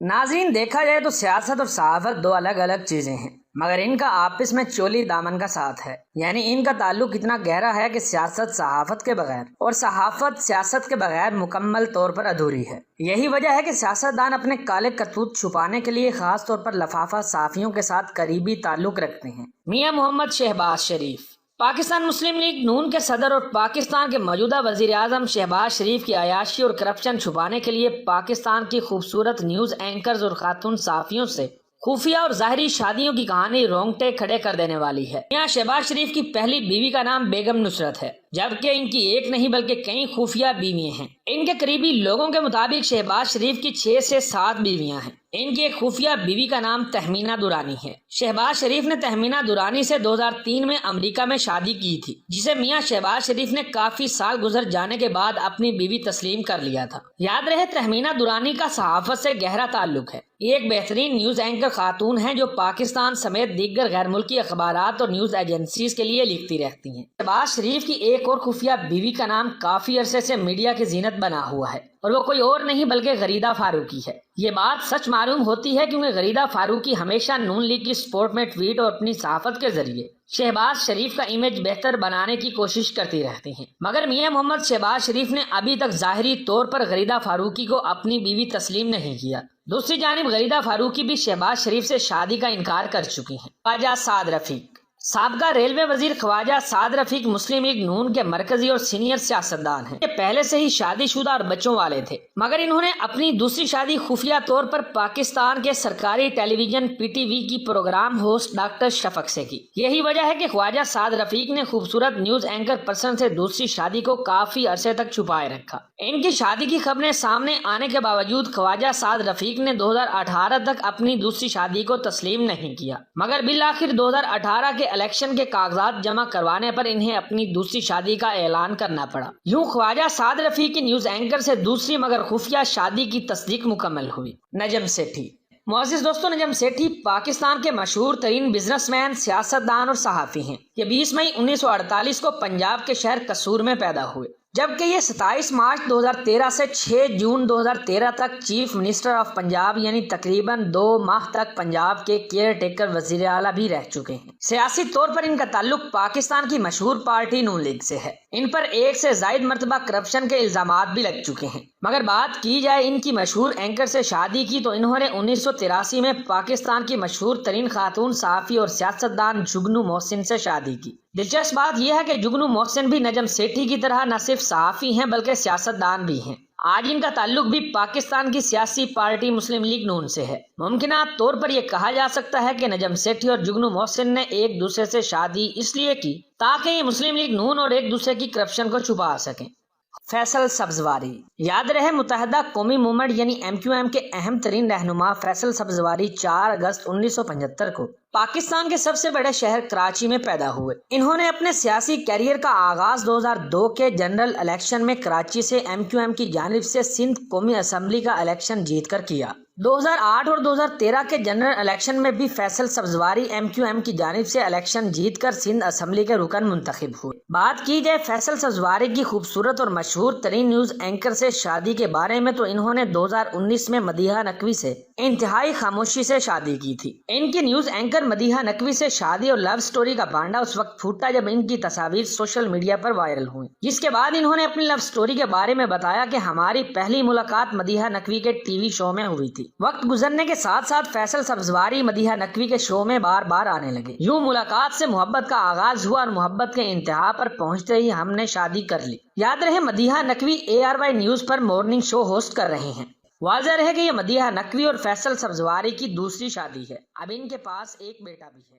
ناظرین، دیکھا جائے تو سیاست اور صحافت دو الگ الگ چیزیں ہیں، مگر ان کا آپس میں چولی دامن کا ساتھ ہے۔ یعنی ان کا تعلق اتنا گہرا ہے کہ سیاست صحافت کے بغیر اور صحافت سیاست کے بغیر مکمل طور پر ادھوری ہے۔ یہی وجہ ہے کہ سیاستدان اپنے کالے کرتوت چھپانے کے لیے خاص طور پر لفافہ صحافیوں کے ساتھ قریبی تعلق رکھتے ہیں۔ میاں محمد شہباز شریف پاکستان مسلم لیگ نون کے صدر اور پاکستان کے موجودہ وزیر اعظم شہباز شریف کی عیاشی اور کرپشن چھپانے کے لیے پاکستان کی خوبصورت نیوز اینکرز اور خاتون صحافیوں سے خفیہ اور ظاہری شادیوں کی کہانی رونگٹے کھڑے کر دینے والی ہے۔ میاں شہباز شریف کی پہلی بیوی کا نام بیگم نصرت ہے، جبکہ ان کی ایک نہیں بلکہ کئی خفیہ بیویاں ہیں۔ ان کے قریبی لوگوں کے مطابق شہباز شریف کی 6 سے 7 بیویاں ہیں۔ ان کی ایک خفیہ بیوی کا نام تہمینہ دورانی ہے۔ شہباز شریف نے تہمینہ دورانی سے 2003 میں امریکہ میں شادی کی تھی، جسے میاں شہباز شریف نے کافی سال گزر جانے کے بعد اپنی بیوی تسلیم کر لیا تھا۔ یاد رہے، تہمینہ دورانی کا صحافت سے گہرا تعلق ہے۔ یہ ایک بہترین نیوز اینکر خاتون ہیں جو پاکستان سمیت دیگر غیر ملکی اخبارات اور نیوز ایجنسیز کے لیے لکھتی رہتی ہیں۔ شہباز شریف کی ایک اور خفیہ بیوی کا نام کافی عرصے سے میڈیا کی زینت بنا ہوا ہے، اور وہ کوئی اور نہیں بلکہ غریدہ فاروقی ہے۔ یہ بات سچ معلوم ہوتی ہے کیونکہ غریدہ فاروقی ہمیشہ نون لیگ کی سپورٹ میں ٹویٹ اور اپنی صحافت کے ذریعے شہباز شریف کا امیج بہتر بنانے کی کوشش کرتی رہتی ہیں، مگر میاں محمد شہباز شریف نے ابھی تک ظاہری طور پر غریدہ فاروقی کو اپنی بیوی تسلیم نہیں کیا۔ دوسری جانب غریدہ فاروقی بھی شہباز شریف سے شادی کا انکار کر چکی ہیں۔ خواجہ سعد رفیق سابقہ ریلوے وزیر خواجہ سعد رفیق مسلم لیگ نون کے مرکزی اور سینئر سیاستدان ہیں۔ یہ پہلے سے ہی شادی شدہ اور بچوں والے تھے، مگر انہوں نے اپنی دوسری شادی خفیہ طور پر پاکستان کے سرکاری ٹیلی ویژن PTV کی پروگرام ہوسٹ ڈاکٹر شفق سے کی۔ یہی وجہ ہے کہ خواجہ سعد رفیق نے خوبصورت نیوز اینکر پرسن سے دوسری شادی کو کافی عرصے تک چھپائے رکھا۔ ان کی شادی کی خبریں سامنے آنے کے باوجود خواجہ سعد رفیق نے 2018 تک اپنی دوسری شادی کو تسلیم نہیں کیا، مگر بالآخر 2018 کے الیکشن کے کاغذات جمع کروانے پر انہیں اپنی دوسری شادی کا اعلان کرنا پڑا۔ یوں خواجہ سعد رفیق کی نیوز اینکر سے دوسری مگر خفیہ شادی کی تصدیق مکمل ہوئی۔ نجم سیٹھی معزز دوستوں، نجم سیٹھی پاکستان کے مشہور ترین بزنس مین، سیاستدان اور صحافی ہیں۔ یہ 20 مئی 1948 کو پنجاب کے شہر قصور میں پیدا ہوئے، جبکہ یہ 27 مارچ 2013 سے 6 جون 2013 تک چیف منسٹر آف پنجاب یعنی تقریباً 2 ماہ تک پنجاب کے کیئر ٹیکر وزیر اعلیٰ بھی رہ چکے ہیں۔ سیاسی طور پر ان کا تعلق پاکستان کی مشہور پارٹی نون لیگ سے ہے۔ ان پر 1 سے زائد مرتبہ کرپشن کے الزامات بھی لگ چکے ہیں، مگر بات کی جائے ان کی مشہور اینکر سے شادی کی تو انہوں نے 1983 میں پاکستان کی مشہور ترین خاتون صحافی اور سیاستدان جگنو محسن سے شادی کی۔ دلچسپ بات یہ ہے کہ جگنو محسن بھی نجم سیٹھی کی طرح نہ صرف صحافی ہیں بلکہ سیاستدان بھی ہیں۔ آج ان کا تعلق بھی پاکستان کی سیاسی پارٹی مسلم لیگ نون سے ہے۔ ممکنہ طور پر یہ کہا جا سکتا ہے کہ نجم سیٹھی اور جگنو محسن نے ایک دوسرے سے شادی اس لیے کی تاکہ یہ مسلم لیگ نون اور ایک دوسرے کی کرپشن کو چھپا سکیں۔ فیصل سبزواری یاد رہے، متحدہ قومی موومنٹ یعنی MQM کے اہم ترین رہنما فیصل سبزواری 4 اگست 1975 کو پاکستان کے سب سے بڑے شہر کراچی میں پیدا ہوئے۔ انہوں نے اپنے سیاسی کیریئر کا آغاز 2002 کے جنرل الیکشن میں کراچی سے MQM کی جانب سے سندھ قومی اسمبلی کا الیکشن جیت کر کیا۔ 2008 اور 2013 کے جنرل الیکشن میں بھی فیصل سبزواری MQM کی جانب سے الیکشن جیت کر سندھ اسمبلی کے رکن منتخب ہوئے۔ بات کی جائے فیصل سبزواری کی خوبصورت اور مشہور ترین نیوز اینکر سے شادی کے بارے میں تو انہوں نے 2019 میں مدیحہ نقوی سے انتہائی خاموشی سے شادی کی تھی۔ ان کی نیوز اینکر مدیحہ نقوی سے شادی اور لو سٹوری کا بانڈا اس وقت پھوٹا جب ان کی تصاویر سوشل میڈیا پر وائرل ہوئیں، جس کے بعد انہوں نے اپنی لو سٹوری کے بارے میں بتایا کہ ہماری پہلی ملاقات مدیحہ نقوی کے TV شو میں ہوئی تھی۔ وقت گزرنے کے ساتھ ساتھ فیصل سبزواری مدیحہ نقوی کے شو میں بار بار آنے لگے۔ یوں ملاقات سے محبت کا آغاز ہوا اور محبت کے انتہا پر پہنچتے ہی ہم نے شادی کر لی۔ یاد رہے، مدیحہ نقوی ARY نیوز پر مارننگ شو ہوسٹ کر رہے ہیں۔ واضح رہے کہ یہ مدیحہ نقوی اور فیصل سبزواری کی دوسری شادی ہے۔ اب ان کے پاس ایک بیٹا بھی ہے۔